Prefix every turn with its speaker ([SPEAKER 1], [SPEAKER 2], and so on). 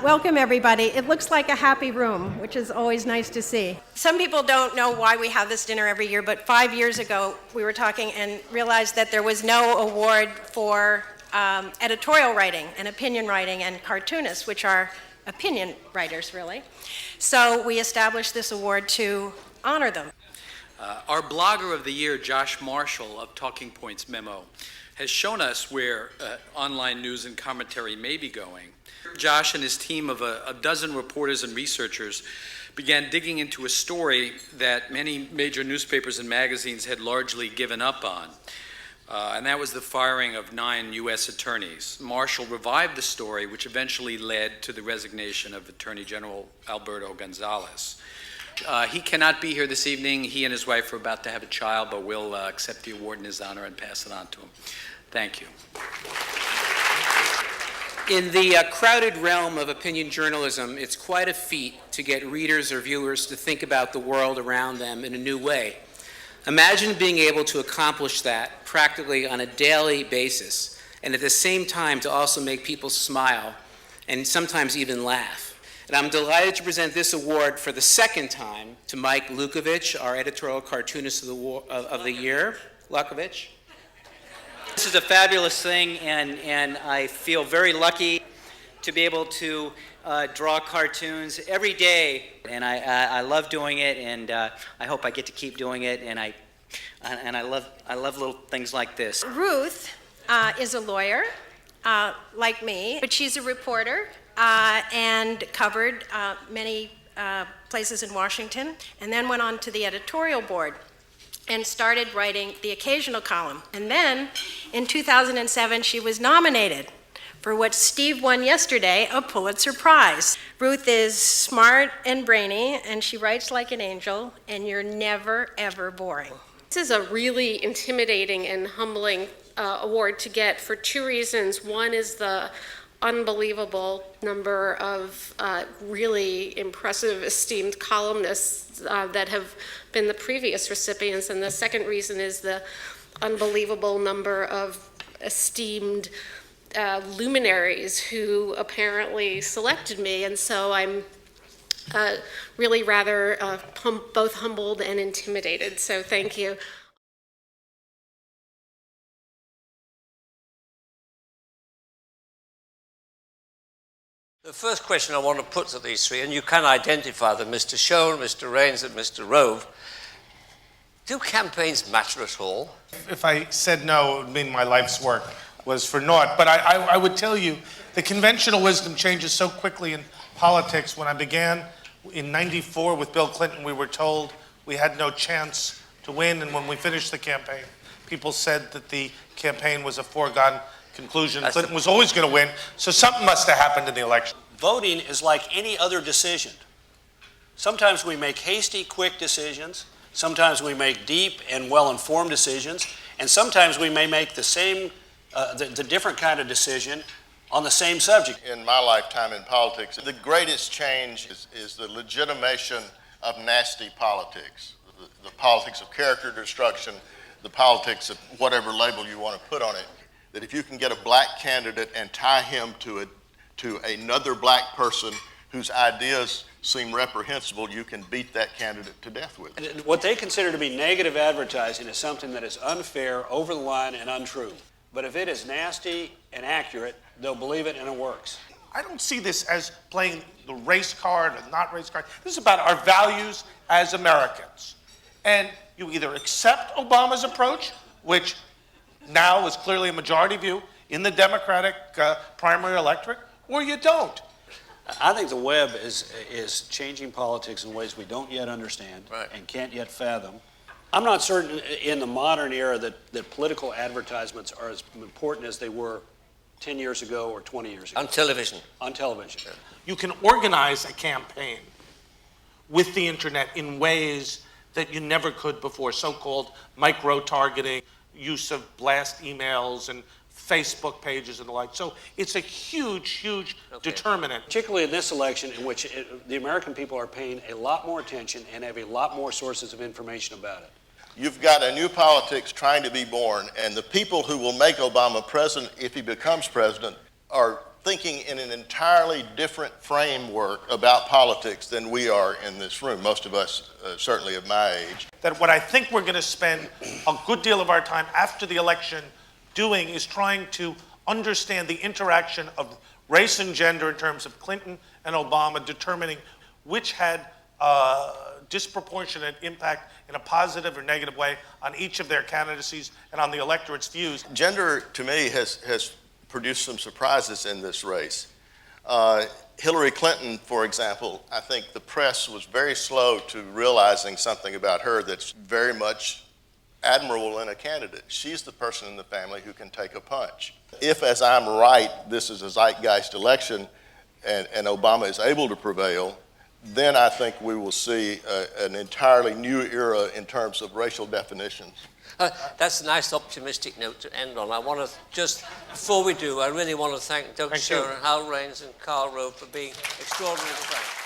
[SPEAKER 1] Welcome, everybody. It looks like a happy room, which is always nice to see. Some people don't know why we have this dinner every year, but 5 years ago, we were talking and realized that there was no award for editorial writing and opinion writing and cartoonists, which are opinion writers, really. So we established this award to honor them.
[SPEAKER 2] Our Blogger of the Year, Josh Marshall of Talking Points Memo, has shown us where online news and commentary may be going. Josh and his team of a dozen reporters and researchers began digging into a story that many major newspapers and magazines had largely given up on, and that was the firing of 9 U.S. attorneys. Marshall revived the story, which eventually led to the resignation of Attorney General Alberto Gonzales. He cannot be here this evening. He and his wife are about to have a child, but we'll accept the award in his honor and pass it on to him. Thank you.
[SPEAKER 3] In the crowded realm of opinion journalism, it's quite a feat to get readers or viewers to think about the world around them in a new way. Imagine being able to accomplish that practically on a daily basis, and at the same time to also make people smile and sometimes even laugh. And I'm delighted to present this award for the second time to Mike Lukovich, our Editorial Cartoonist of the Year. Lukovich.
[SPEAKER 4] This is a fabulous thing, and I feel very lucky to be able to draw cartoons every day. And I love doing it, and I hope I get to keep doing it. And I love little things like this.
[SPEAKER 1] Ruth is a lawyer, like me, but she's a reporter. And covered many places in Washington, and then went on to the editorial board and started writing the occasional column. And then in 2007, she was nominated for what Steve won yesterday, a Pulitzer Prize. Ruth is smart and brainy, and she writes like an angel, and you're never, ever boring.
[SPEAKER 5] This is a really intimidating and humbling award to get for 2 reasons. One is the unbelievable number of really impressive, esteemed columnists that have been the previous recipients. And the second reason is the unbelievable number of esteemed luminaries who apparently selected me. And so I'm really rather both humbled and intimidated. So thank you.
[SPEAKER 6] The first question I want to put to these three, and you can identify them, Mr. Schoen, Mr. Raines, and Mr. Rove. Do campaigns matter at all?
[SPEAKER 7] If I said no, it would mean my life's work was for naught. But I would tell you, the conventional wisdom changes so quickly in politics. When I began in '94 with Bill Clinton, we were told we had no chance to win. And when we finished the campaign, people said that the campaign was a foregone conclusion. Clinton was always going to win, so something must have happened in the election.
[SPEAKER 8] Voting is like any other decision. Sometimes we make hasty, quick decisions. Sometimes we make deep and well-informed decisions. And sometimes we may make the same, the different kind of decision on the same subject.
[SPEAKER 9] In my lifetime in politics, the greatest change is the legitimation of nasty politics. The politics of character destruction, the politics of whatever label you want to put on it. That if you can get a black candidate and tie him to another black person whose ideas seem reprehensible, you can beat that candidate to death with it.
[SPEAKER 8] And what they consider to be negative advertising is something that is unfair, over the line, and untrue. But if it is nasty and accurate, they'll believe it and it works.
[SPEAKER 7] I don't see this as playing the race card or not race card. This is about our values as Americans. And you either accept Obama's approach, which now is clearly a majority view in the Democratic primary electorate, or you don't.
[SPEAKER 8] I think the web is changing politics in ways we don't yet understand and can't yet fathom. I'm not certain in the modern era that political advertisements are as important as they were 10 years ago or 20 years ago.
[SPEAKER 6] On television.
[SPEAKER 8] On television.
[SPEAKER 7] You can organize a campaign with the internet in ways that you never could before, so-called micro-targeting, use of blast emails and Facebook pages and the like. So it's a huge, huge determinant.
[SPEAKER 8] Particularly in this election in which the American people are paying a lot more attention and have a lot more sources of information about it.
[SPEAKER 9] You've got a new politics trying to be born, and the people who will make Obama president if he becomes president are thinking in an entirely different framework about politics than we are in this room, most of us certainly of my age.
[SPEAKER 7] That what I think we're going to spend a good deal of our time after the election doing is trying to understand the interaction of race and gender in terms of Clinton and Obama, determining which had disproportionate impact in a positive or negative way on each of their candidacies and on the electorate's views.
[SPEAKER 9] Gender, to me, has produced some surprises in this race. Hillary Clinton, for example, I think the press was very slow to realizing something about her that's very much admirable in a candidate. She's the person in the family who can take a punch. If, as I'm right, this is a zeitgeist election and Obama is able to prevail, then I think we will see an entirely new era in terms of racial definitions.
[SPEAKER 6] That's a nice optimistic note to end on. I want to just, before we do, I really want to thank Doug Schoen, Hal Raines, and Carl Rove for being extraordinarily frank.